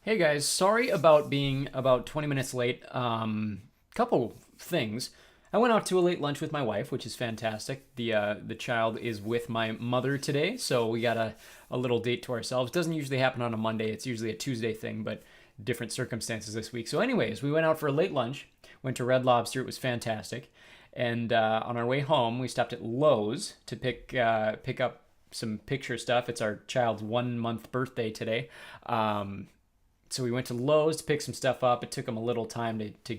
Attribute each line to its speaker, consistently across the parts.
Speaker 1: Hey guys, sorry about being about 20 minutes late. Couple things. I went out to a late lunch with my wife, which is fantastic. The child is with my mother today, so we got a little date to ourselves. Doesn't usually happen on a Monday. It's usually a Tuesday thing, but different circumstances this week. So anyways, we went out for a late lunch, went to Red Lobster. It was fantastic. And on our way home, we stopped at Lowe's to pick up some picture stuff. It's our child's 1 month birthday today. So we went to Lowe's to pick some stuff up. It took them a little time to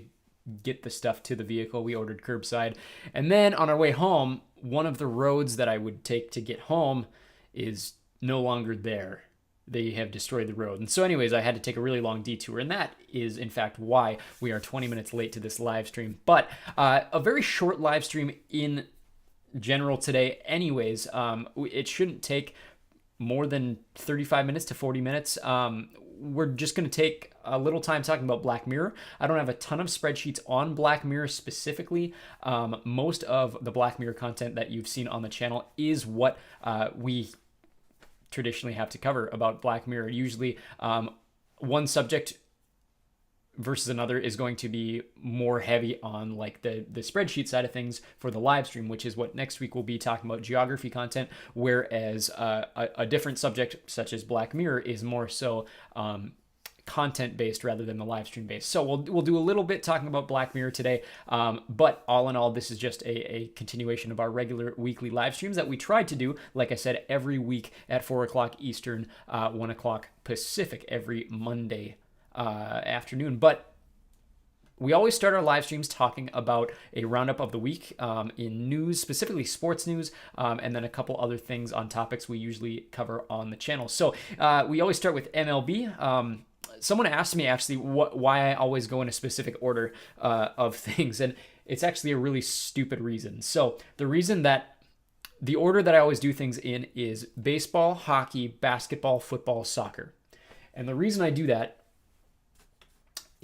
Speaker 1: get the stuff to the vehicle. We ordered curbside. And then on our way home, one of the roads that I would take to get home is no longer there. They have destroyed the road. And so, anyways, I had to take a really long detour. And that is, in fact, why we are 20 minutes late to this live stream. But a very short live stream in general today, anyways. It shouldn't take more than 35 minutes to 40 minutes. We're just going to take a little time talking about Black Mirror. I don't have a ton of spreadsheets on Black Mirror specifically. Most of the Black Mirror content that you've seen on the channel is what we traditionally have to cover about Black Mirror. Usually one subject versus another is going to be more heavy on like the spreadsheet side of things for the live stream, which is what next week we'll be talking about geography content, whereas a different subject such as Black Mirror is more so content based rather than the live stream based. So we'll do a little bit talking about Black Mirror today, but all in all, this is just a continuation of our regular weekly live streams that we tried to do, like I said, every week at 4 o'clock Eastern, 1 o'clock Pacific every Monday afternoon. But we always start our live streams talking about a roundup of the week in news, specifically sports news, and then a couple other things on topics we usually cover on the channel. So we always start with MLB. Someone asked me actually why I always go in a specific order of things, and it's actually a really stupid reason. So the reason that the order that I always do things in is baseball, hockey, basketball, football, soccer. And the reason I do that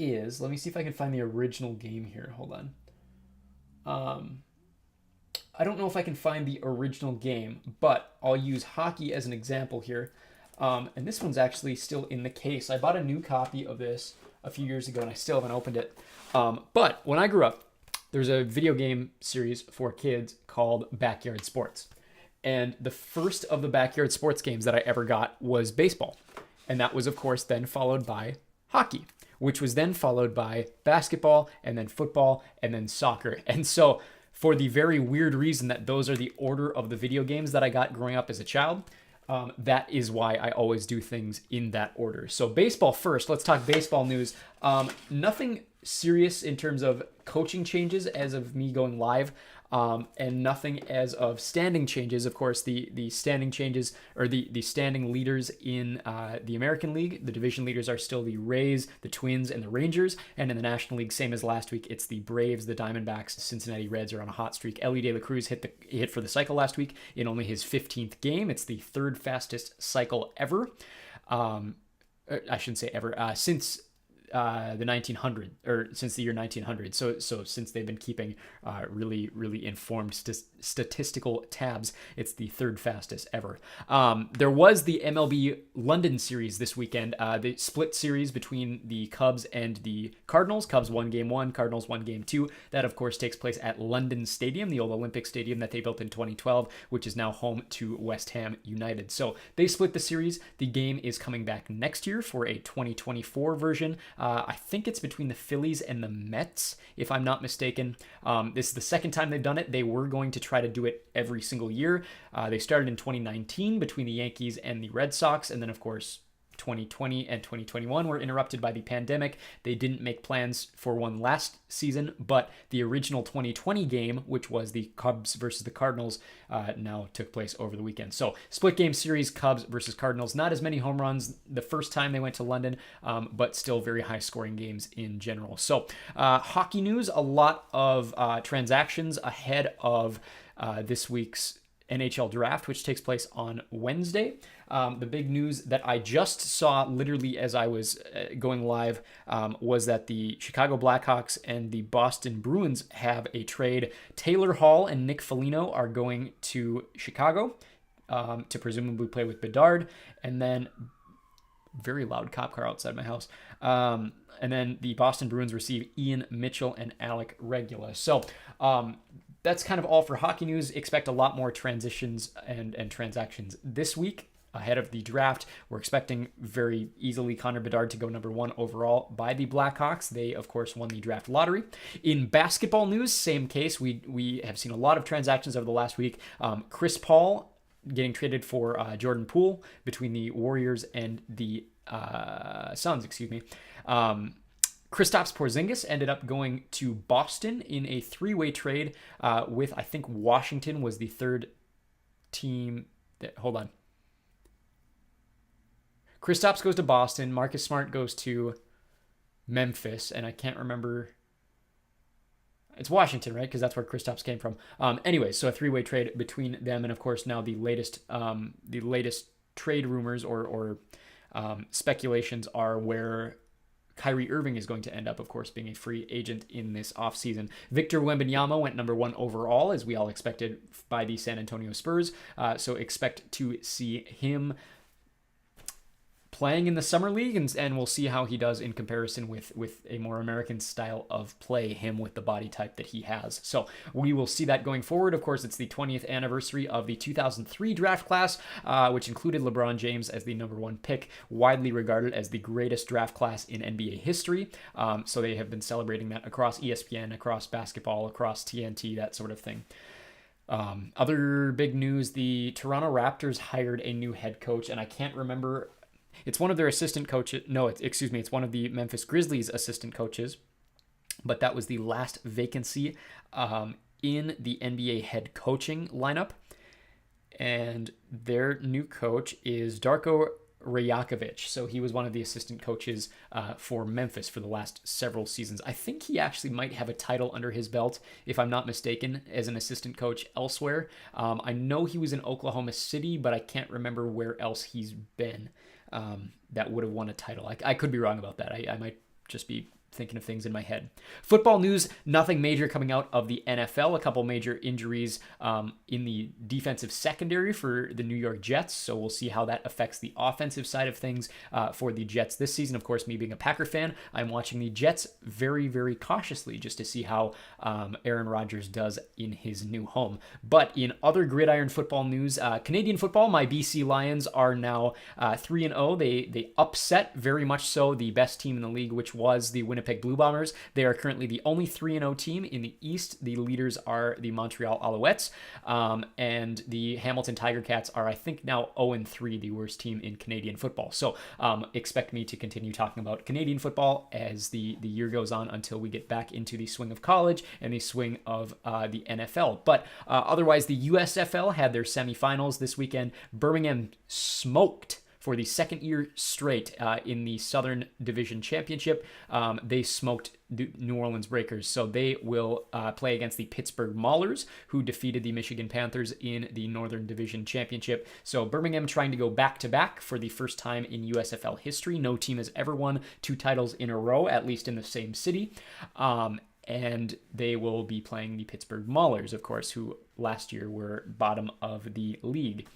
Speaker 1: is, let me see if I can find the original game here. Hold on. I don't know if I can find the original game, but I'll use hockey as an example here. And this one's actually still in the case. I bought a new copy of this a few years ago, and I still haven't opened it. But when I grew up, there's a video game series for kids called Backyard Sports. And the first of the Backyard Sports games that I ever got was baseball. And that was, of course, then followed by hockey, which was then followed by basketball and then football and then soccer. And so for the very weird reason that those are the order of the video games that I got growing up as a child, that is why I always do things in that order. So baseball first. Let's talk baseball news. Nothing serious in terms of coaching changes as of me going live. And nothing as of standing changes. Of course, the standing changes, or the standing leaders in the American League, the division leaders are still the Rays, the Twins, and the Rangers. And in the National League, same as last week, it's the Braves, the Diamondbacks, the Cincinnati Reds are on a hot streak. Ellie De La Cruz hit for the cycle last week in only his 15th game. It's the third fastest cycle ever. I shouldn't say ever, since the 1900, or since the year 1900. So since they've been keeping really informed statistical tabs, it's the third fastest ever. There was the MLB London series this weekend, the split series between the Cubs and the Cardinals. Cubs won game 1, Cardinals won game 2. That, of course, takes place at London Stadium, the old Olympic Stadium that they built in 2012, which is now home to West Ham United. So they split the series. The game is coming back next year for a 2024 version. I think it's between the Phillies and the Mets, if I'm not mistaken. This is the second time they've done it. They were going to try to do it every single year. They started in 2019 between the Yankees and the Red Sox, and then, of course, 2020 and 2021 were interrupted by the pandemic. They didn't make plans for one last season, but the original 2020 game, which was the Cubs versus the Cardinals, now took place over the weekend. So split game series, Cubs versus Cardinals. Not as many home runs the first time they went to London, but still very high scoring games in general. So hockey news, a lot of transactions ahead of this week's NHL draft, which takes place on Wednesday. The big news that I just saw literally as I was going live was that the Chicago Blackhawks and the Boston Bruins have a trade. Taylor Hall and Nick Foligno are going to Chicago to presumably play with Bedard, and then very loud cop car outside my house. And then the Boston Bruins receive Ian Mitchell and Alec Regula. So that's kind of all for hockey news. Expect a lot more transitions and transactions this week. Ahead of the draft, we're expecting very easily Connor Bedard to go number 1 overall by the Blackhawks. They, of course, won the draft lottery. In basketball news, same case. We have seen a lot of transactions over the last week. Chris Paul getting traded for Jordan Poole between the Warriors and the Suns, excuse me. Kristaps Porzingis ended up going to Boston in a 3-way trade with, I think, Washington was the third team. Hold on. Kristaps goes to Boston. Marcus Smart goes to Memphis, and I can't remember. It's Washington, right? Because that's where Kristaps came from. Anyway, so a 3-way trade between them, and of course now the latest trade rumors or speculations are where Kyrie Irving is going to end up, of course, being a free agent in this offseason. Victor Wembanyama went number 1 overall, as we all expected, by the San Antonio Spurs. So expect to see him playing in the summer league, and we'll see how he does in comparison with a more American style of play, him with the body type that he has. So we will see that going forward. Of course, it's the 20th anniversary of the 2003 draft class, which included LeBron James as the number 1 pick, widely regarded as the greatest draft class in NBA history. So they have been celebrating that across ESPN, across basketball, across TNT, that sort of thing. Other big news, the Toronto Raptors hired a new head coach, and I can't remember. It's one of their assistant coaches. No, it's one of the Memphis Grizzlies assistant coaches. But that was the last vacancy in the NBA head coaching lineup. And their new coach is Darko Rajakovic. So he was one of the assistant coaches for Memphis for the last several seasons. I think he actually might have a title under his belt, if I'm not mistaken, as an assistant coach elsewhere. I know he was in Oklahoma City, but I can't remember where else he's been. That would have won a title. I could be wrong about that. I might just be thinking of things in my head. Football news, nothing major coming out of the NFL. A couple major injuries in the defensive secondary for the New York Jets. So we'll see how that affects the offensive side of things for the Jets this season. Of course, me being a Packer fan, I'm watching the Jets very, very cautiously just to see how Aaron Rodgers does in his new home. But in other gridiron football news, Canadian football, my BC Lions are now 3-0. They upset very much so the best team in the league, which was the Winnipeg Blue Bombers. They are currently the only 3-0 team in the East. The leaders are the Montreal Alouettes, and the Hamilton Tiger Cats are, I think, now 0-3, the worst team in Canadian football. So expect me to continue talking about Canadian football as the year goes on until we get back into the swing of college and the swing of the NFL. But otherwise, the USFL had their semifinals this weekend. Birmingham smoked for the second year straight in the Southern Division Championship. They smoked New Orleans Breakers, so they will play against the Pittsburgh Maulers, who defeated the Michigan Panthers in the Northern Division Championship. So Birmingham trying to go back-to-back for the first time in USFL history. No team has ever won 2 titles in a row, at least in the same city. And they will be playing the Pittsburgh Maulers, of course, who last year were bottom of the league.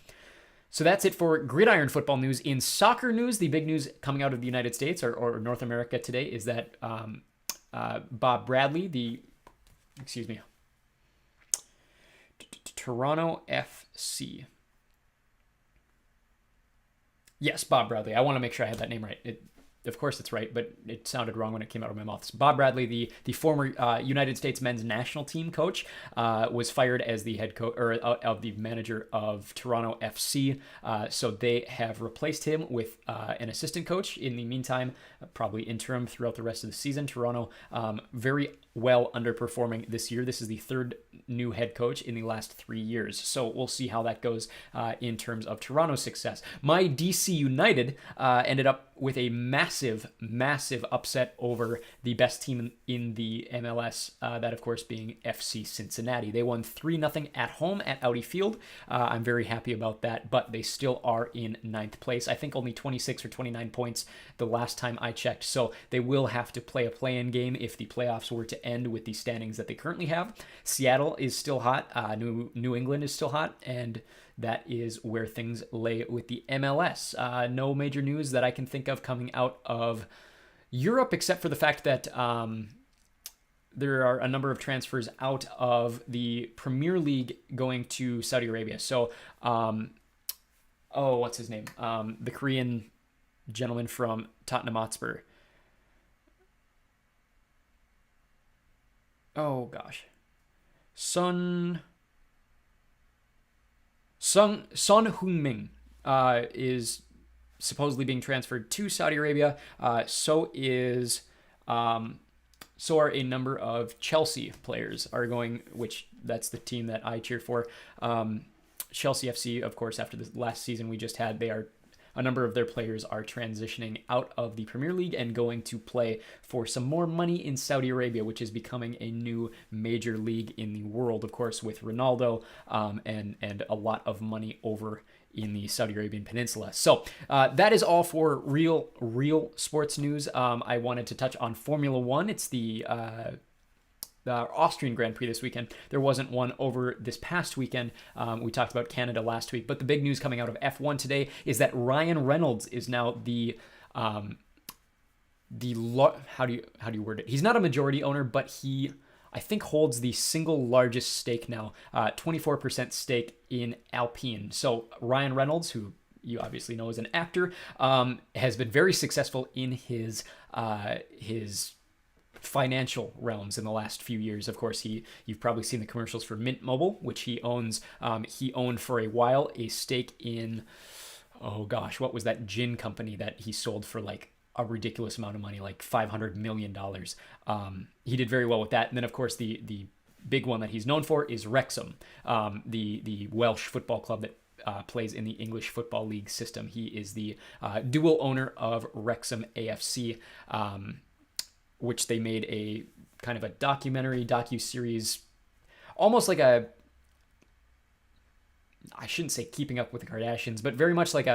Speaker 1: So that's it for gridiron football news. In soccer news, the big news coming out of the United States or North America today is that Bob Bradley, Toronto FC. Yes, Bob Bradley. I want to make sure I had that name right. Of course it's right, but it sounded wrong when it came out of my mouth. It's Bob Bradley, the former United States men's national team coach, was fired as the head coach or of the manager of Toronto FC. So they have replaced him with an assistant coach. In the meantime, probably interim throughout the rest of the season. Toronto very well underperforming this year. This is the third new head coach in the last 3 years. So we'll see how that goes in terms of Toronto's success. My DC United ended up with a massive upset over the best team in the MLS, that of course being FC Cincinnati. They won 3-0 at home at Audi Field. I'm very happy about that, but they still are in 9th place. I think only 26 or 29 points the last time I checked, so they will have to play a play-in game if the playoffs were to end with the standings that they currently have. Seattle is still hot. New England is still hot, and that is where things lay with the MLS. No major news that I can think of coming out of Europe, except for the fact that there are a number of transfers out of the Premier League going to Saudi Arabia. So, what's his name? The Korean gentleman from Tottenham Hotspur. Oh gosh, Son Heung-min is supposedly being transferred to Saudi Arabia. So are a number of Chelsea players are going, which that's the team that I cheer for. Chelsea FC, of course, after the last season we just had, a number of their players are transitioning out of the Premier League and going to play for some more money in Saudi Arabia, which is becoming a new major league in the world, of course, with Ronaldo and a lot of money over in the Saudi Arabian Peninsula. So that is all for real sports news. I wanted to touch on Formula One. It's the Austrian Grand Prix this weekend. There wasn't one over this past weekend. We talked about Canada last week, but the big news coming out of F1 today is that Ryan Reynolds is now how do you word it? He's not a majority owner, but he, I think, holds the single largest stake now, 24% stake in Alpine. So Ryan Reynolds, who you obviously know as an actor, has been very successful in his financial realms in the last few years. Of course, you've probably seen the commercials for Mint Mobile, which he owns. He owned for a while a stake in, oh gosh, what was that gin company that he sold for like a ridiculous amount of money, like $500 million. He did very well with that. And then, of course, the big one that he's known for is Wrexham, the Welsh football club that plays in the English Football League system. He is the dual owner of Wrexham AFC, which they made a kind of a docu-series, almost like I shouldn't say Keeping Up with the Kardashians, but very much like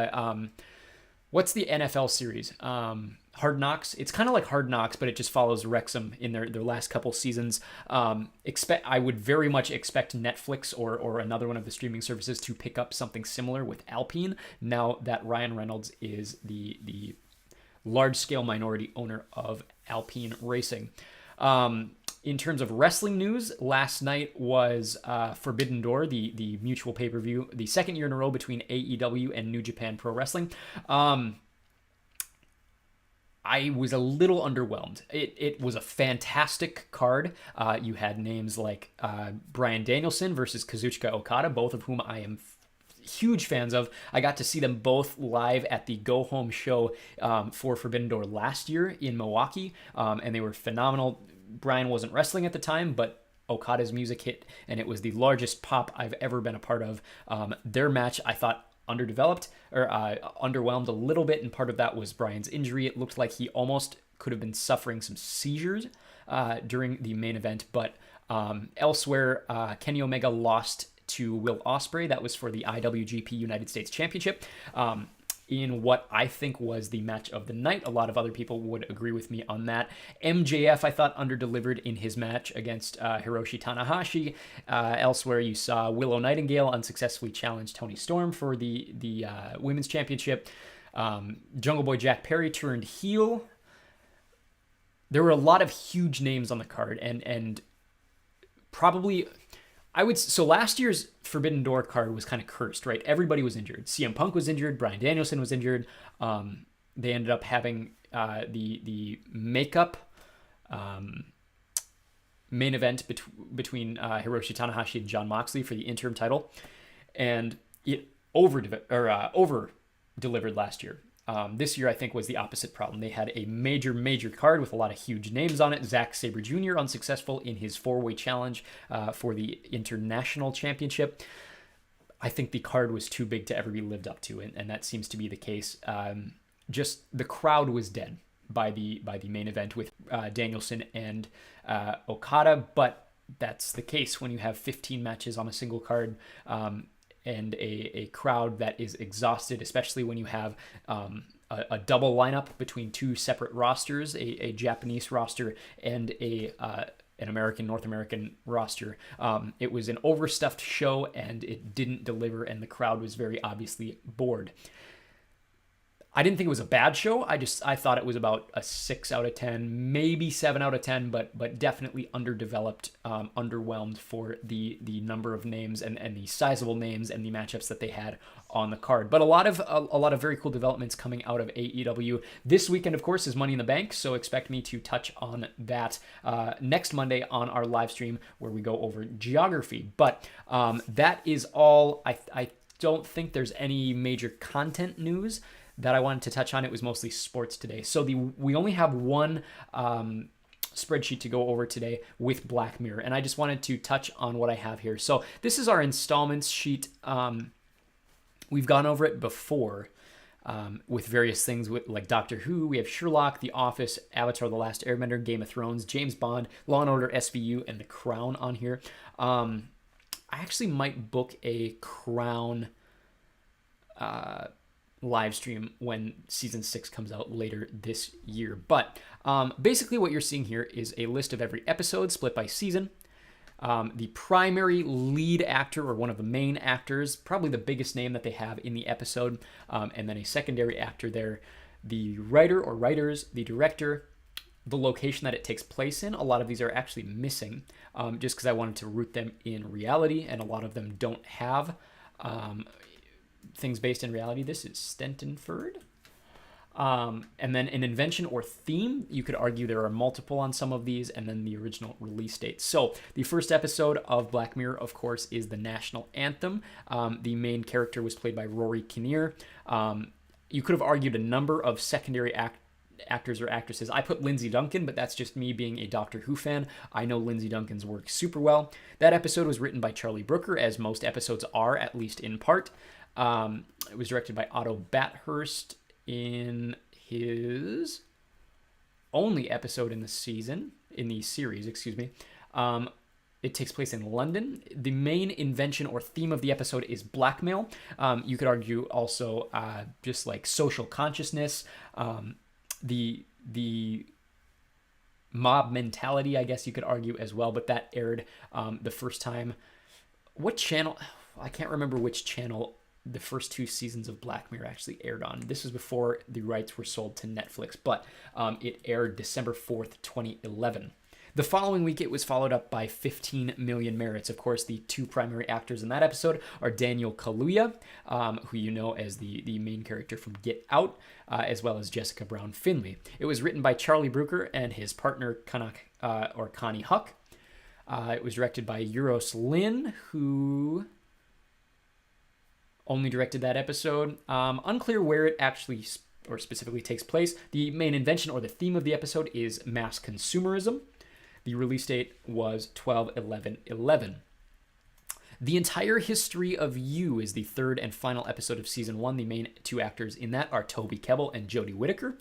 Speaker 1: what's the NFL series? Hard Knocks. It's kind of like Hard Knocks, but it just follows Wrexham in their last couple seasons. I would very much expect Netflix or another one of the streaming services to pick up something similar with Alpine, now that Ryan Reynolds is the large-scale minority owner of Alpine Racing. In terms of wrestling news, last night was Forbidden Door, the mutual pay-per-view, the second year in a row between AEW and New Japan Pro Wrestling. I was a little underwhelmed. It was a fantastic card. You had names like Bryan Danielson versus Kazuchika Okada, both of whom I am huge fans of. I got to see them both live at the Go Home show for Forbidden Door last year in Milwaukee, and they were phenomenal. Bryan wasn't wrestling at the time, but Okada's music hit, and it was the largest pop I've ever been a part of. Their match, I thought, underwhelmed a little bit, and part of that was Bryan's injury. It looked like he almost could have been suffering some seizures during the main event, but elsewhere, Kenny Omega lost to Will Ospreay. That was for the IWGP United States Championship. In what I think was the match of the night. A lot of other people would agree with me on that. MJF, I thought, underdelivered in his match against Hiroshi Tanahashi. Elsewhere, you saw Willow Nightingale unsuccessfully challenge Toni Storm for the Women's Championship. Jungle Boy Jack Perry turned heel. There were a lot of huge names on the card, and probably... So last year's Forbidden Door card was kind of cursed, right? Everybody was injured. CM Punk was injured. Bryan Danielson was injured. They ended up having the makeup main event between Hiroshi Tanahashi and Jon Moxley for the interim title, and it over-delivered last year. This year, I think, was the opposite problem. They had a major card with a lot of huge names on it. Zack Sabre Jr. unsuccessful in his four-way challenge for the International Championship. I think the card was too big to ever be lived up to, and that seems to be the case. Just the crowd was dead by the main event with Danielson and Okada, but that's the case when you have 15 matches on a single card. And a crowd that is exhausted, especially when you have a double lineup between two separate rosters, a Japanese roster and a an American, North American roster. It was an overstuffed show, and it didn't deliver, and the crowd was very obviously bored. I didn't think it was a bad show. I thought it was about a 6 out of 10, maybe 7 out of 10, but definitely underdeveloped, underwhelmed for the number of names and the sizable names and the matchups that they had on the card. But a lot of very cool developments coming out of AEW. This weekend, of course, is Money in the Bank, so expect me to touch on that next Monday on our live stream where we go over geography. But that is all. I don't think there's any major content news that I wanted to touch on. It was mostly sports today. So we only have one spreadsheet to go over today with Black Mirror, and I just wanted to touch on what I have here. So this is our installments sheet. We've gone over it before with various things like Doctor Who. We have Sherlock, The Office, Avatar: The Last Airbender, Game of Thrones, James Bond, Law & Order SVU, and The Crown on here. I actually might book a Crown live stream when season 6 comes out later this year. But basically what you're seeing here is a list of every episode split by season. The primary lead actor, or one of the main actors, probably the biggest name that they have in the episode, and then a secondary actor there, the writer or writers, the director, the location that it takes place in. A lot of these are actually missing, just because I wanted to root them in reality, and a lot of them don't have things based in reality. This is Stentonford. And then an invention or theme. You could argue there are multiple on some of these, and then the original release date. So the first episode of Black Mirror, of course, is the national anthem. The main character was played by Rory Kinnear. You could have argued a number of secondary actors or actresses. I put Lindsay Duncan, but that's just me being a Doctor Who fan. I know Lindsay Duncan's work super well. That episode was written by Charlie Brooker, as most episodes are, at least in part. It was directed by Otto Bathurst in his only episode in the series. It takes place in London. The main invention or theme of the episode is blackmail. You could argue also just like social consciousness, the mob mentality, I guess you could argue as well. But that aired the first time. What channel? I can't remember which channel the first 2 seasons of Black Mirror actually aired on. This was before the rights were sold to Netflix, but it aired December 4th, 2011. The following week, it was followed up by 15 Million Merits. Of course, the 2 primary actors in that episode are Daniel Kaluuya, who you know as the main character from Get Out, as well as Jessica Brown Finley. It was written by Charlie Brooker and his partner Connie Huck. It was directed by Euros Lin, who only directed that episode. Unclear where it actually or specifically takes place. The main invention or the theme of the episode is mass consumerism. The release date was 12/11/11. The Entire History of You is the 3rd and final episode of season 1. The main 2 actors in that are Toby Kebbell and Jodie Whittaker.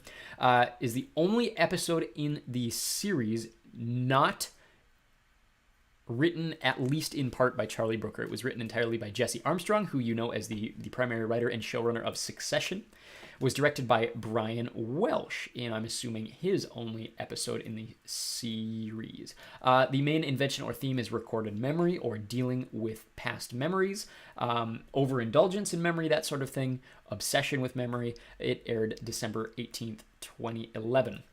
Speaker 1: Is the only episode in the series not written at least in part by Charlie Brooker. It was written entirely by Jesse Armstrong, who you know as the primary writer and showrunner of Succession. It was directed by Brian Welsh, and I'm assuming his only episode in the series. The main invention or theme is recorded memory, or dealing with past memories, overindulgence in memory, that sort of thing, obsession with memory. It aired December 18th, 2011.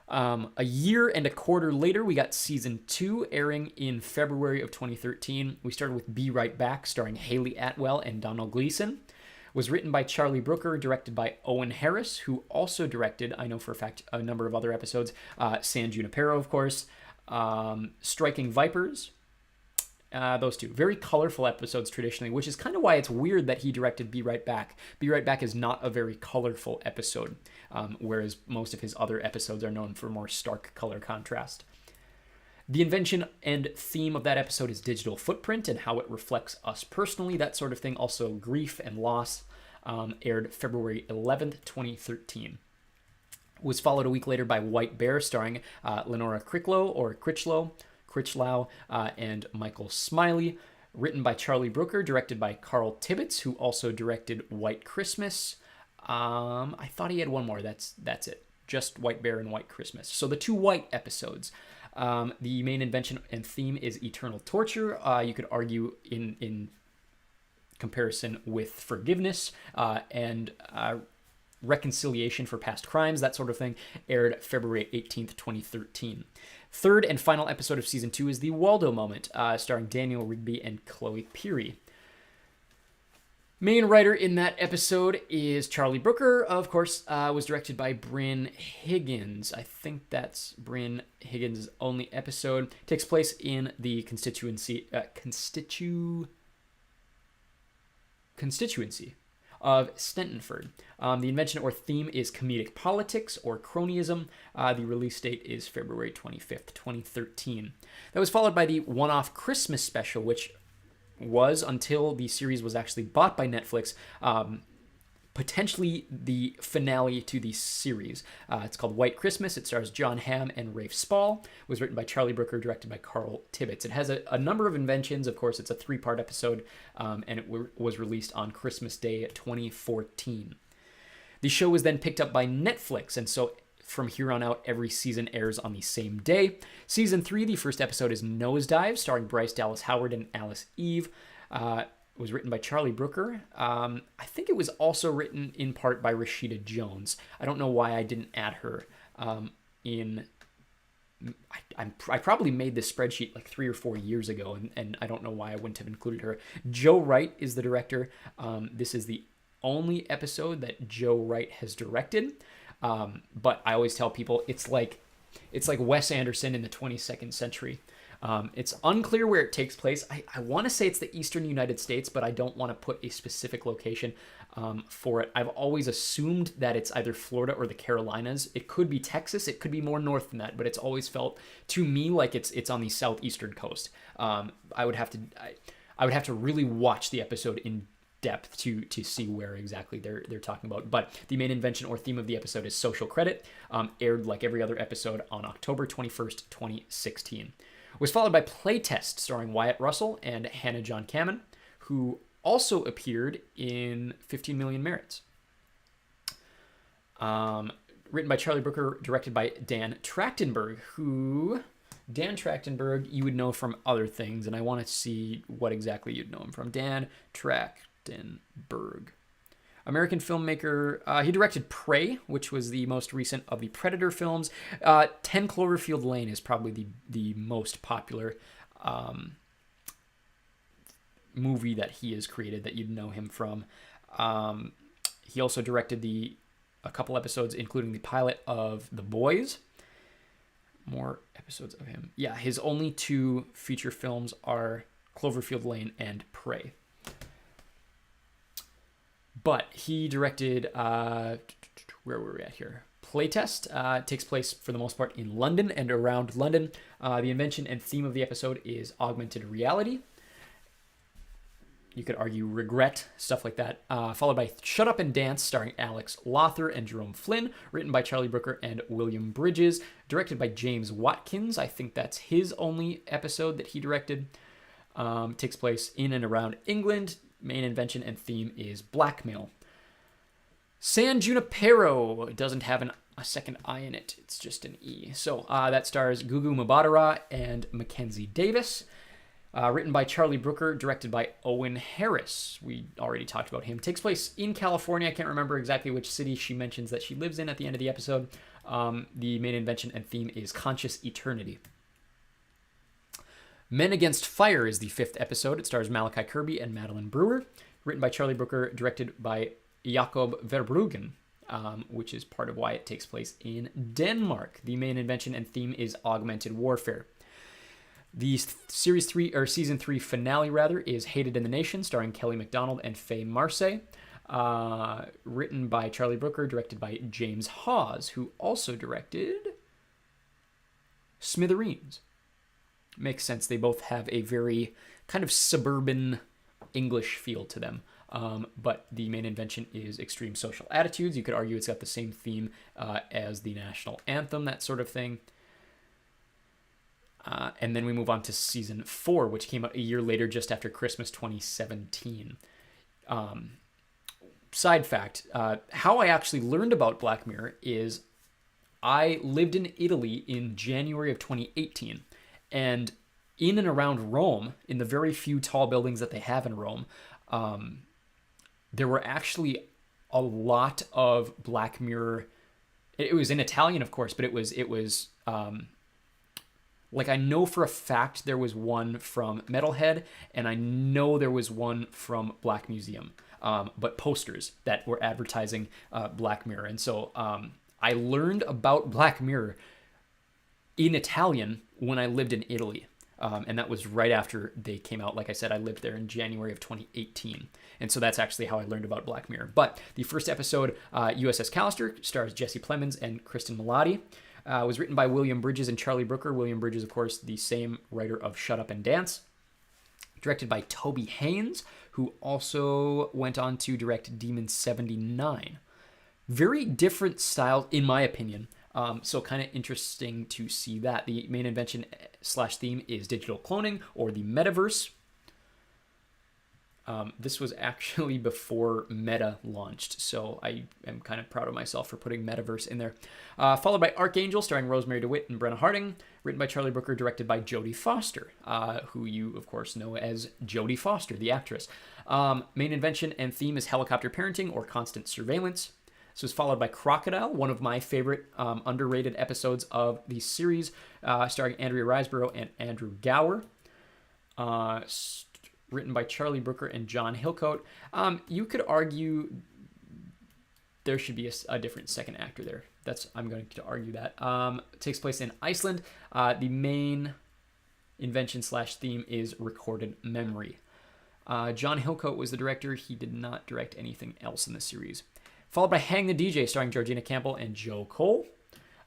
Speaker 1: A year and a quarter later, we got season 2 airing in February of 2013. We started with Be Right Back, starring Haley Atwell and Donald Gleason. Was written by Charlie Brooker, directed by Owen Harris, who also directed, I know for a fact, a number of other episodes. San Junipero, of course. Striking Vipers. Those 2. Very colorful episodes traditionally, which is kind of why it's weird that he directed Be Right Back. Be Right Back is not a very colorful episode, whereas most of his other episodes are known for more stark color contrast. The invention and theme of that episode is digital footprint and how it reflects us personally, that sort of thing. Also, grief and loss. Aired February 11th, 2013. Was followed a week later by White Bear, starring Lenora Critchlow, and Michael Smiley. Written by Charlie Brooker, directed by Carl Tibbets, who also directed White Christmas. I thought he had one more. That's it. Just White Bear and White Christmas. So the 2 White episodes. The main invention and theme is eternal torture. You could argue in comparison with forgiveness and reconciliation for past crimes, that sort of thing. Aired February 18th, 2013. Third and final episode of season 2 is The Waldo Moment, starring Daniel Rigby and Chloe Peary. Main writer in that episode is Charlie Brooker, of course, was directed by Bryn Higgins. I think that's Bryn Higgins' only episode. Takes place in the constituency of Stentonford. The invention or theme is comedic politics or cronyism. The release date is February 25th, 2013. That was followed by the one-off Christmas special, which was, until the series was actually bought by Netflix, potentially the finale to the series. It's called White Christmas. It stars John Hamm and Rafe Spall. It was written by Charlie Brooker, directed by Carl Tibbets. It has a number of inventions. Of course, it's a 3-part episode, and it was released on Christmas Day 2014. The show was then picked up by Netflix, and so from here on out, every season airs on the same day. Season 3, the first episode is Nosedive, starring Bryce Dallas Howard and Alice Eve. It was written by Charlie Brooker. I think it was also written in part by Rashida Jones. I don't know why I didn't add her in. I probably made this spreadsheet like 3 or 4 years ago, and I don't know why I wouldn't have included her. Joe Wright is the director. This is the only episode that Joe Wright has directed. But I always tell people it's like Wes Anderson in the 22nd century. It's unclear where it takes place. I want to say it's the eastern United States, but I don't want to put a specific location for it. I've always assumed that it's either Florida or the Carolinas. It could be Texas. It could be more north than that, but it's always felt to me like it's on the southeastern coast. I would have to really watch the episode in depth to see where exactly they're talking about. But the main invention or theme of the episode is social credit. Aired like every other episode on October 21st, 2016. Was followed by Playtest, starring Wyatt Russell and Hannah John Kamen, who also appeared in 15 Million Merits. Written by Charlie Brooker, directed by Dan Trachtenberg, Dan Trachtenberg you would know from other things, and I want to see what exactly you'd know him from. Dan Trachtenberg. American filmmaker. He directed Prey, which was the most recent of the Predator films. 10 Cloverfield Lane is probably the most popular movie that he has created that you'd know him from. He also directed a couple episodes, including the pilot of The Boys. More episodes of him. Yeah, his only 2 feature films are Cloverfield Lane and Prey. But he directed, where were we at here? Playtest. Takes place for the most part in London and around London. The invention and theme of the episode is augmented reality. You could argue regret, stuff like that. Followed by Shut Up and Dance, starring Alex Lothar and Jerome Flynn. Written by Charlie Brooker and William Bridges. Directed by James Watkins. I think that's his only episode that he directed. Takes place in and around England. Main invention and theme is blackmail. San Junipero doesn't have a second I in it. It's just an E. So that stars Gugu Mbatha and Mackenzie Davis. Written by Charlie Brooker, directed by Owen Harris. We already talked about him. Takes place in California. I can't remember exactly which city she mentions that she lives in at the end of the episode. The main invention and theme is conscious eternity. Men Against Fire is the 5th episode. It stars Malachi Kirby and Madeline Brewer. Written by Charlie Brooker, directed by Jacob Verbruggen, which is part of why it takes place in Denmark. The main invention and theme is augmented warfare. The season 3 finale is Hated in the Nation, starring Kelly MacDonald and Faye Marsay. Written by Charlie Brooker, directed by James Hawes, who also directed Smithereens. Makes sense. They both have a very kind of suburban English feel to them. But the main invention is extreme social attitudes. You could argue it's got the same theme as the national anthem, that sort of thing. And then we move on to season 4, which came out a year later, just after Christmas 2017. Side fact, how I actually learned about Black Mirror is I lived in Italy in January of 2018, and in and around Rome, in the very few tall buildings that they have in Rome, there were actually a lot of Black Mirror. It was in Italian, of course, but it was like, I know for a fact there was one from Metalhead, and I know there was one from Black Museum, but posters that were advertising Black Mirror. And so I learned about Black Mirror in Italian when I lived in Italy. And that was right after they came out. Like I said, I lived there in January of 2018. And so that's actually how I learned about Black Mirror. But the first episode, USS Callister, stars Jesse Plemons and Kristen Milotti. Was written by William Bridges and Charlie Brooker. William Bridges, of course, the same writer of Shut Up and Dance. Directed by Toby Haynes, who also went on to direct Demon 79. Very different style, in my opinion. So kind of interesting to see that. The main invention / theme is digital cloning, or the metaverse. This was actually before Meta launched, so I am kind of proud of myself for putting metaverse in there. Followed by Archangel, starring Rosemary DeWitt and Brenna Harding, written by Charlie Brooker, directed by Jodie Foster, who you, of course, know as Jodie Foster, the actress. Main invention and theme is helicopter parenting, or constant surveillance. This was followed by Crocodile, one of my favorite underrated episodes of the series, starring Andrea Riseborough and Andrew Gower. Written by Charlie Brooker and John Hillcoat. You could argue there should be a different second actor there. I'm going to argue that. It takes place in Iceland. The main invention / theme is recorded memory. John Hillcoat was the director. He did not direct anything else in the series. Followed by Hang the DJ, starring Georgina Campbell and Joe Cole.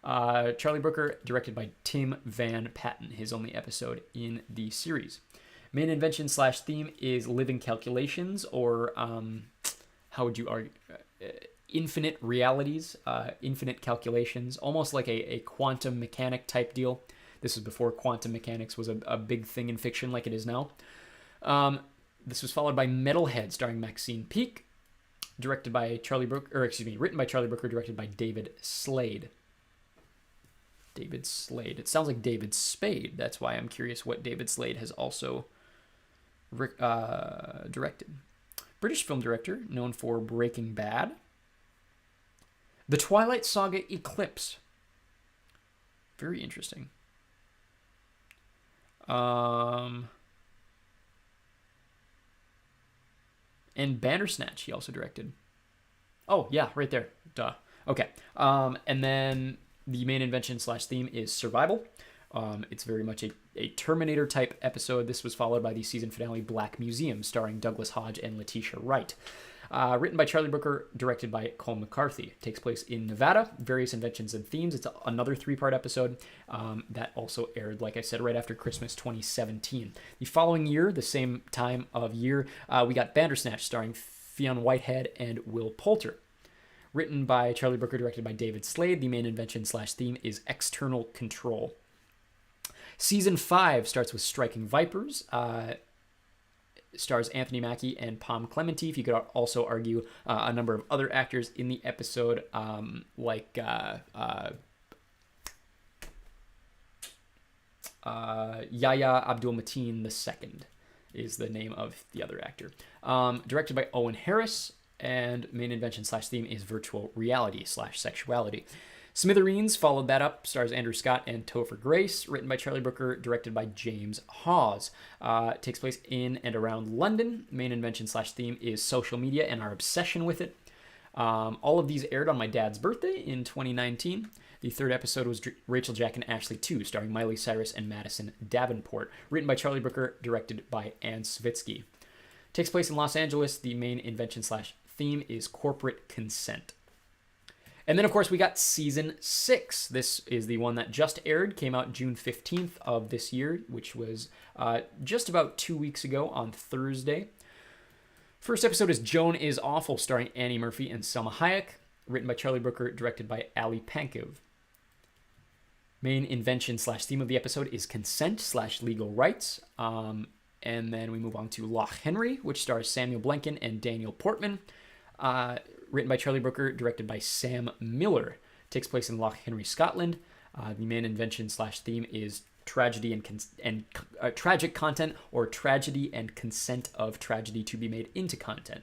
Speaker 1: Charlie Brooker, directed by Tim Van Patten, his only episode in the series. Main invention / theme is living calculations, or how would you argue? Infinite realities, infinite calculations, almost like a quantum mechanic type deal. This was before quantum mechanics was a big thing in fiction like it is now. This was followed by Metalhead, starring Maxine Peake, written by Charlie Brooker, directed by David Slade. David Slade. It sounds like David Spade. That's why I'm curious what David Slade has also directed. British film director, known for Breaking Bad. The Twilight Saga Eclipse. Very interesting. And Bandersnatch he also directed. Oh, yeah, right there. Duh. Okay. And then the main invention / theme is survival. It's very much a Terminator-type episode. This was followed by the season finale Black Museum, starring Douglas Hodge and Letitia Wright. Written by Charlie Brooker, directed by Cole McCarthy. It takes place in Nevada, various inventions and themes. It's another 3-part episode that also aired, like I said, right after Christmas 2017. The following year, the same time of year, we got Bandersnatch, starring Fionn Whitehead and Will Poulter. Written by Charlie Brooker, directed by David Slade. The main invention / theme is external control. Season 5 starts with Striking Vipers. Stars Anthony Mackie and Pom Clemente. You could also argue a number of other actors in the episode, like Yahya Abdul-Mateen II is the name of the other actor. Directed by Owen Harris, and main invention / theme is virtual reality / sexuality. Smithereens followed that up, stars Andrew Scott and Topher Grace, written by Charlie Brooker, directed by James Hawes. Takes place in and around London. Main invention / theme is social media and our obsession with it. All of these aired on my dad's birthday in 2019. The third episode was Rachel, Jack, and Ashley 2, starring Miley Cyrus and Madison Davenport, written by Charlie Brooker, directed by Ann Savitsky. Takes place in Los Angeles. The main invention / theme is corporate consent. And then, of course, we got Season 6. This is the one that just aired, came out June 15th of this year, which was just about 2 weeks ago on Thursday. First episode is Joan is Awful, starring Annie Murphy and Selma Hayek, written by Charlie Brooker, directed by Ali Pankov. Main invention / theme of the episode is consent / legal rights. And then we move on to Loch Henry, which stars Samuel Blenkin and Daniel Portman. Written by Charlie Brooker, directed by Sam Miller. Takes place in Loch Henry, Scotland. The main invention slash theme is tragedy and tragic content, or tragedy and consent of tragedy to be made into content.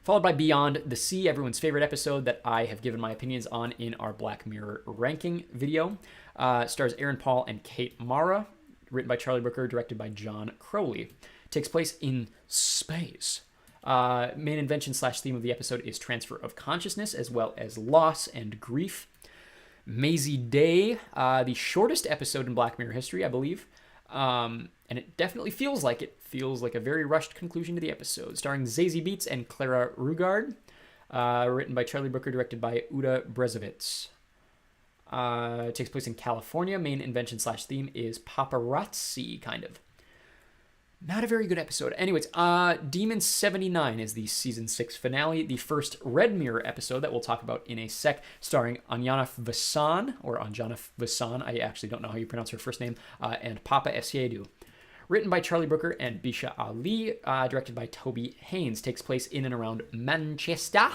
Speaker 1: Followed by Beyond the Sea, everyone's favorite episode that I have given my opinions on in our Black Mirror ranking video. Stars Aaron Paul and Kate Mara. Written by Charlie Brooker, directed by John Crowley. Takes place in space. Main invention slash theme of the episode is transfer of consciousness, as well as loss and grief. Maisie Day, the shortest episode in Black Mirror history, I believe. And it definitely feels like it. Feels like a very rushed conclusion to the episode. Starring Zazie Beetz and Clara Rugard. Written by Charlie Brooker, directed by Uda Brezovitz. It takes place in California. Main invention slash theme is paparazzi, kind of. Not a very good episode. Anyways, Demon 79 is the season 6 finale, the first Red Mirror episode that we'll talk about in a sec, starring Anjana Vasan, I actually don't know how you pronounce her first name, and Papa Essiedu. Written by Charlie Brooker and Bisha Ali, directed by Toby Haynes. Takes place in and around Manchester.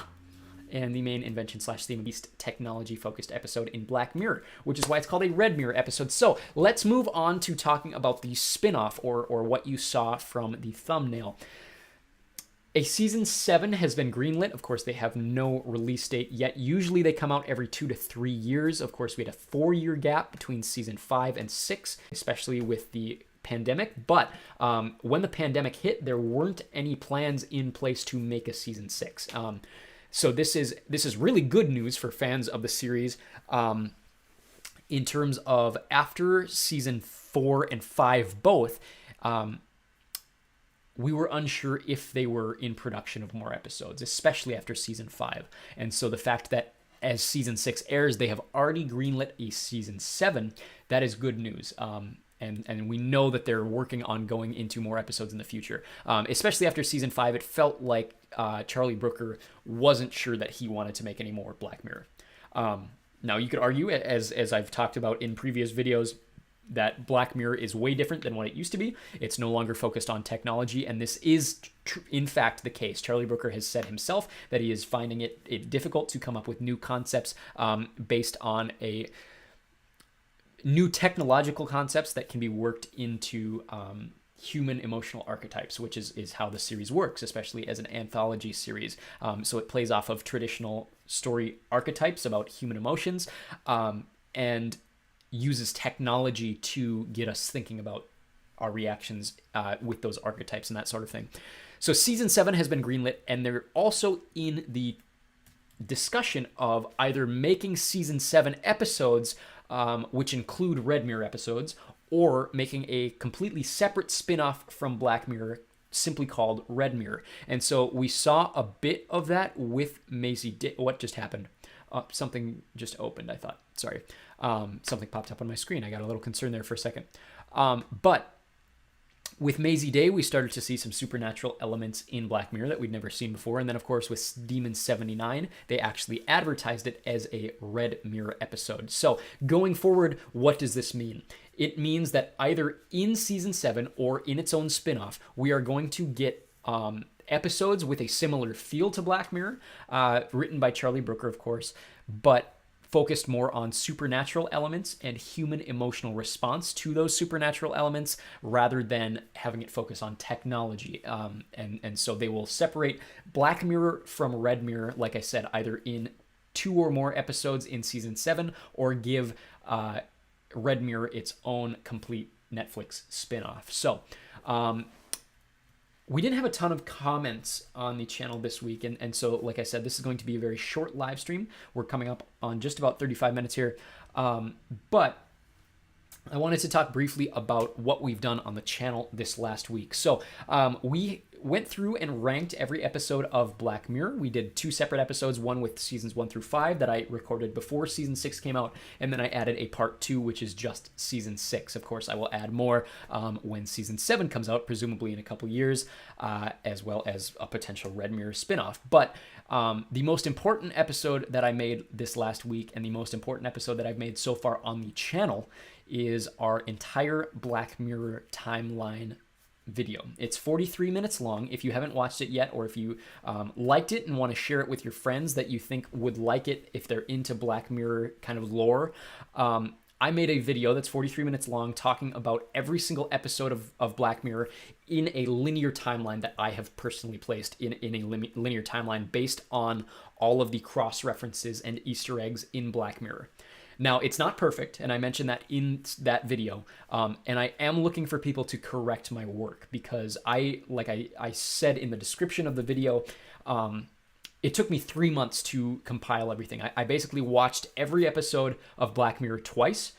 Speaker 1: And the main invention slash theme beast technology focused episode in Black Mirror, which is why it's called a Red Mirror episode. So let's move on to talking about the spin-off, or what you saw from the thumbnail. A season 7 has been greenlit. Of course, they have no release date yet. Usually they come out every 2 to 3 years. Of course, we had a 4-year gap between season 5 and 6, especially with the pandemic. But when the pandemic hit, there weren't any plans in place to make a season 6. So this is really good news for fans of the series, in terms of after season 4 and 5 both, we were unsure if they were in production of more episodes, especially after season 5. And so the fact that as season 6 airs, they have already greenlit a season 7, that is good news. And we know that they're working on going into more episodes in the future. Especially after season 5, it felt like Charlie Brooker wasn't sure that he wanted to make any more Black Mirror. Now, you could argue, as I've talked about in previous videos, that Black Mirror is way different than what it used to be. It's no longer focused on technology, and this is, in fact, the case. Charlie Brooker has said himself that he is finding it difficult to come up with new concepts based on new technological concepts that can be worked into human emotional archetypes, which is how the series works, especially as an anthology series. So it plays off of traditional story archetypes about human emotions, and uses technology to get us thinking about our reactions with those archetypes and that sort of thing. So season 7 has been greenlit, and they're also in the discussion of either making season 7 episodes, which include Red Mirror episodes, or making a completely separate spin-off from Black Mirror simply called Red Mirror. And so we saw a bit of that with Maisie Day. What just happened? Something just opened, I thought. Sorry. Something popped up on my screen. I got a little concerned there for a second. But with Maisie Day, we started to see some supernatural elements in Black Mirror that we'd never seen before. And then, of course, with Demon 79, they actually advertised it as a Red Mirror episode. So going forward, what does this mean? It means that either in season 7 or in its own spin-off, we are going to get episodes with a similar feel to Black Mirror, written by Charlie Brooker, of course, but focused more on supernatural elements and human emotional response to those supernatural elements, rather than having it focus on technology. And so they will separate Black Mirror from Red Mirror, like I said, either in 2 or more episodes in season 7, or give Red Mirror its own complete Netflix spin-off. So we didn't have a ton of comments on the channel this week, and so, like I said, this is going to be a very short live stream. We're coming up on just about 35 minutes here, but I wanted to talk briefly about what we've done on the channel this last week. So we went through and ranked every episode of Black Mirror. We did 2 separate episodes, one with seasons 1 through 5 that I recorded before season 6 came out, and then I added a part 2, which is just season 6. Of course, I will add more when season 7 comes out, presumably in a couple years, as well as a potential Red Mirror spinoff. But the most important episode that I made this last week, and the most important episode that I've made so far on the channel, is our entire Black Mirror timeline video. It's 43 minutes long. If you haven't watched it yet, or if you liked it and want to share it with your friends that you think would like it if they're into Black Mirror kind of lore, I made a video that's 43 minutes long talking about every single episode of Black Mirror in a linear timeline that I have personally placed in a linear timeline based on all of the cross references and Easter eggs in Black Mirror. Now, it's not perfect, and I mentioned that in that video, and I am looking for people to correct my work because like I said in the description of the video, it took me 3 months to compile everything. I basically watched every episode of Black Mirror twice,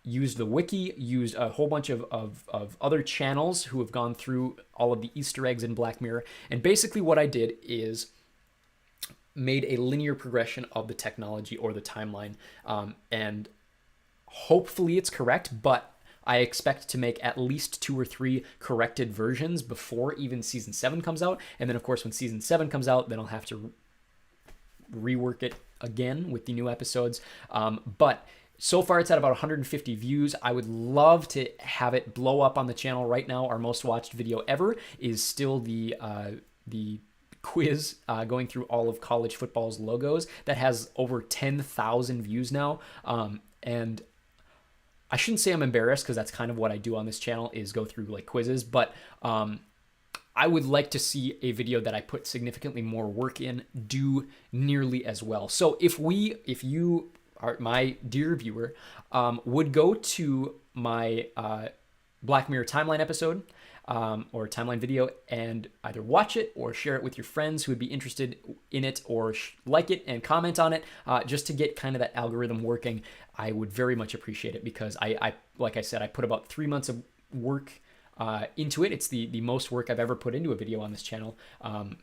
Speaker 1: used the wiki, used a whole bunch of other channels who have gone through all of the Easter eggs in Black Mirror, and basically what I did is made a linear progression of the technology or the timeline, and hopefully it's correct, but I expect to make at least 2 or 3 corrected versions before even season 7 comes out. And then, of course, when season 7 comes out, then I'll have to rework it again with the new episodes. But so far, it's at about 150 views. I would love to have it blow up on the channel right now. Our most watched video ever is still the quiz going through all of college football's logos that has over 10,000 views now. And I shouldn't say I'm embarrassed because that's kind of what I do on this channel is go through like quizzes, but I would like to see a video that I put significantly more work in do nearly as well. So if you are my dear viewer, would go to my Black Mirror timeline episode or timeline video and either watch it or share it with your friends who would be interested in it, or like it and comment on it, just to get kind of that algorithm working. I would very much appreciate it because I like I said, I put about 3 months of work into it. It's the most work I've ever put into a video on this channel.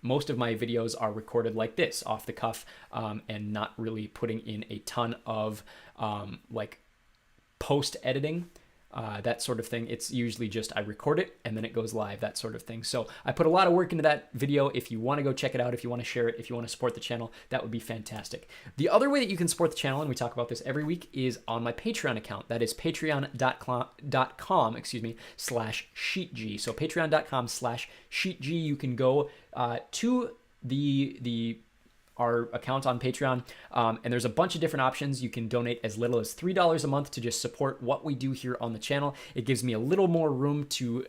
Speaker 1: Most of my videos are recorded like this, off the cuff, and not really putting in a ton of like post editing. That sort of thing. It's usually just I record it and then it goes live, that sort of thing. So I put a lot of work into that video. If you want to go check it out, if you want to share it, if you want to support the channel, that would be fantastic. The other way that you can support the channel, and we talk about this every week, is on my Patreon account. That is patreon.com/sheetg. So patreon.com/sheetg. You can go to our account on Patreon, and there's a bunch of different options. You can donate as little as $3 a month to just support what we do here on the channel. It gives me a little more room to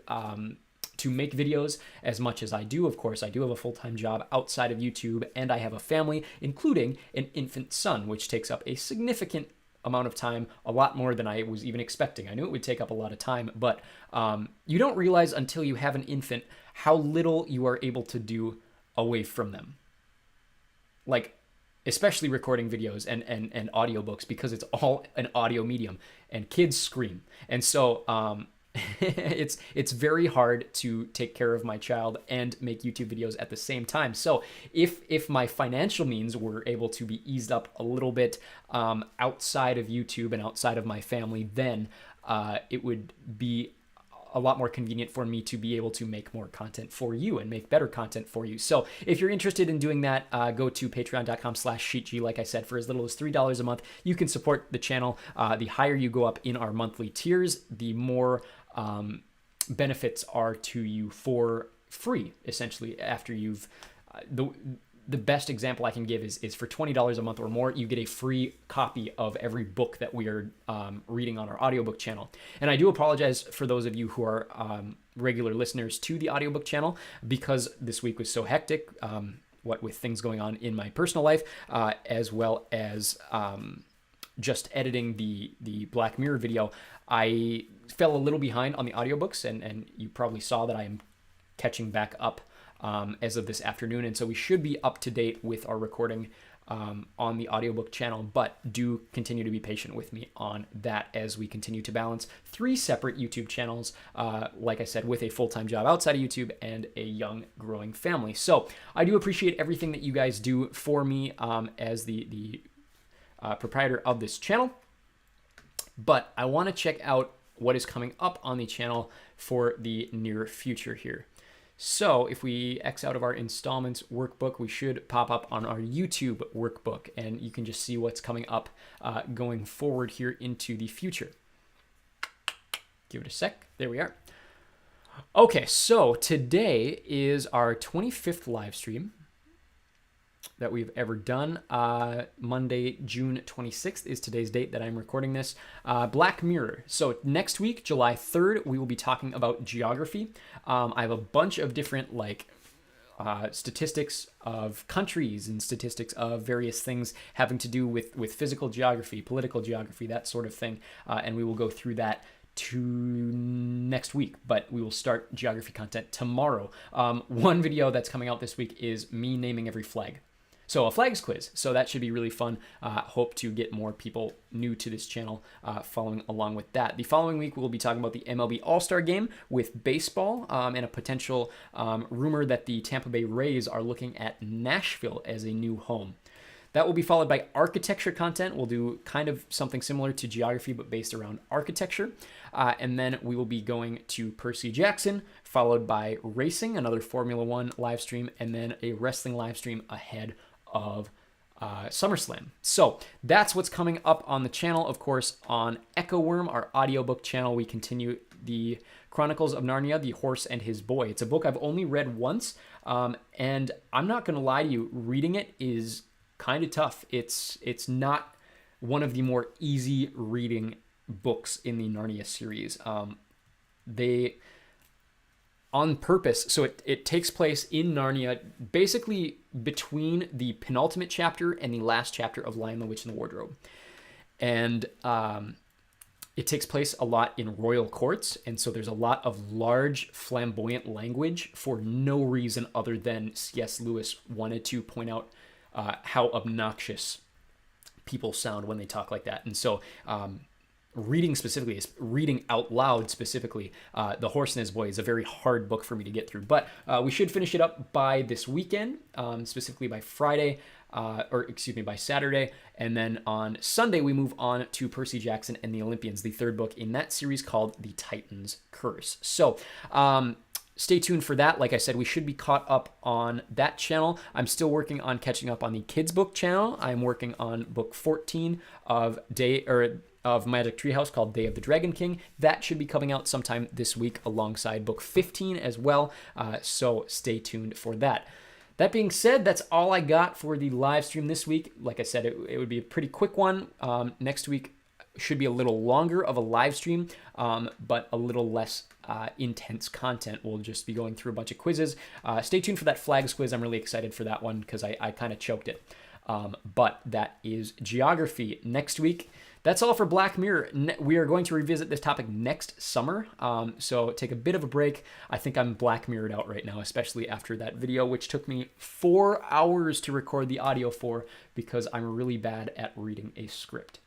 Speaker 1: make videos as much as I do. Of course, I do have a full-time job outside of YouTube, and I have a family, including an infant son, which takes up a significant amount of time, a lot more than I was even expecting. I knew it would take up a lot of time, but you don't realize until you have an infant how little you are able to do away from them. Like, especially recording videos and audiobooks, because it's all an audio medium and kids scream. And so it's very hard to take care of my child and make YouTube videos at the same time. So if my financial means were able to be eased up a little bit outside of YouTube and outside of my family, then it would be a lot more convenient for me to be able to make more content for you and make better content for you. So if you're interested in doing that, go to patreon.com/sheetg. Like I said, for as little as $3 a month, you can support the channel. The higher you go up in our monthly tiers, the more benefits are to you for free, essentially, after you've the best example I can give is for $20 a month or more, you get a free copy of every book that we are reading on our audiobook channel. And I do apologize for those of you who are regular listeners to the audiobook channel, because this week was so hectic, what with things going on in my personal life, as well as just editing the Black Mirror video. I fell a little behind on the audiobooks, and you probably saw that I am catching back up as of this afternoon, and so we should be up to date with our recording on the audiobook channel, but do continue to be patient with me on that as we continue to balance 3 separate YouTube channels, like I said, with a full-time job outside of YouTube and a young growing family. So I do appreciate everything that you guys do for me as the proprietor of this channel, but I want to check out what is coming up on the channel for the near future here. So if we X out of our installments workbook, we should pop up on our YouTube workbook, and you can just see what's coming up going forward here into the future. Give it a sec. There we are. Okay, so today is our 25th live stream that we've ever done. Monday, June 26th is today's date that I'm recording this. Black Mirror. So next week, July 3rd, we will be talking about geography. I have a bunch of different statistics of countries and statistics of various things having to do with physical geography, political geography, that sort of thing. And we will go through that to next week, but we will start geography content tomorrow. One video that's coming out this week is me naming every flag. So a flags quiz. So that should be really fun. Hope to get more people new to this channel following along with that. The following week, we'll be talking about the MLB All-Star Game with baseball and a potential rumor that the Tampa Bay Rays are looking at Nashville as a new home. That will be followed by architecture content. We'll do kind of something similar to geography, but based around architecture. And then we will be going to Percy Jackson, followed by racing, another Formula One live stream, and then a wrestling live stream ahead of SummerSlam. So that's what's coming up on the channel. Of course, on Echo Worm, our audiobook channel, we continue the Chronicles of Narnia, The Horse and His Boy. It's a book I've only read once, and I'm not going to lie to you, reading it is kind of tough. It's not one of the more easy reading books in the Narnia series. They on purpose. So it takes place in Narnia, basically between the penultimate chapter and the last chapter of Lion, the Witch, and the Wardrobe. And it takes place a lot in royal courts. And so there's a lot of large, flamboyant language for no reason other than C.S. Lewis wanted to point out how obnoxious people sound when they talk like that. And so reading specifically, reading out loud specifically, The Horse and His Boy is a very hard book for me to get through. But we should finish it up by this weekend, specifically by Friday, by Saturday. And then on Sunday, we move on to Percy Jackson and the Olympians, the third book in that series called The Titan's Curse. So stay tuned for that. Like I said, we should be caught up on that channel. I'm still working on catching up on the kids book channel. I'm working on book 14 of Magic Treehouse called Day of the Dragon King. That should be coming out sometime this week alongside book 15 as well. So stay tuned for that. That being said, that's all I got for the live stream this week. Like I said, it would be a pretty quick one. Next week should be a little longer of a live stream, but a little less intense content. We'll just be going through a bunch of quizzes. Stay tuned for that flags quiz. I'm really excited for that one because I kind of choked it. But that is geography. Next week, that's all for Black Mirror. We are going to revisit this topic next summer, so take a bit of a break. I think I'm Black Mirrored out right now, especially after that video, which took me 4 hours to record the audio for because I'm really bad at reading a script.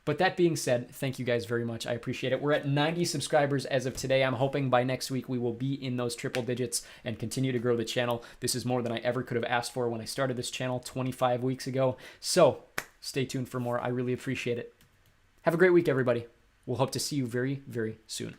Speaker 1: But that being said, thank you guys very much. I appreciate it. We're at 90 subscribers as of today. I'm hoping by next week we will be in those triple digits and continue to grow the channel. This is more than I ever could have asked for when I started this channel 25 weeks ago. So stay tuned for more. I really appreciate it. Have a great week, everybody. We'll hope to see you very, very soon.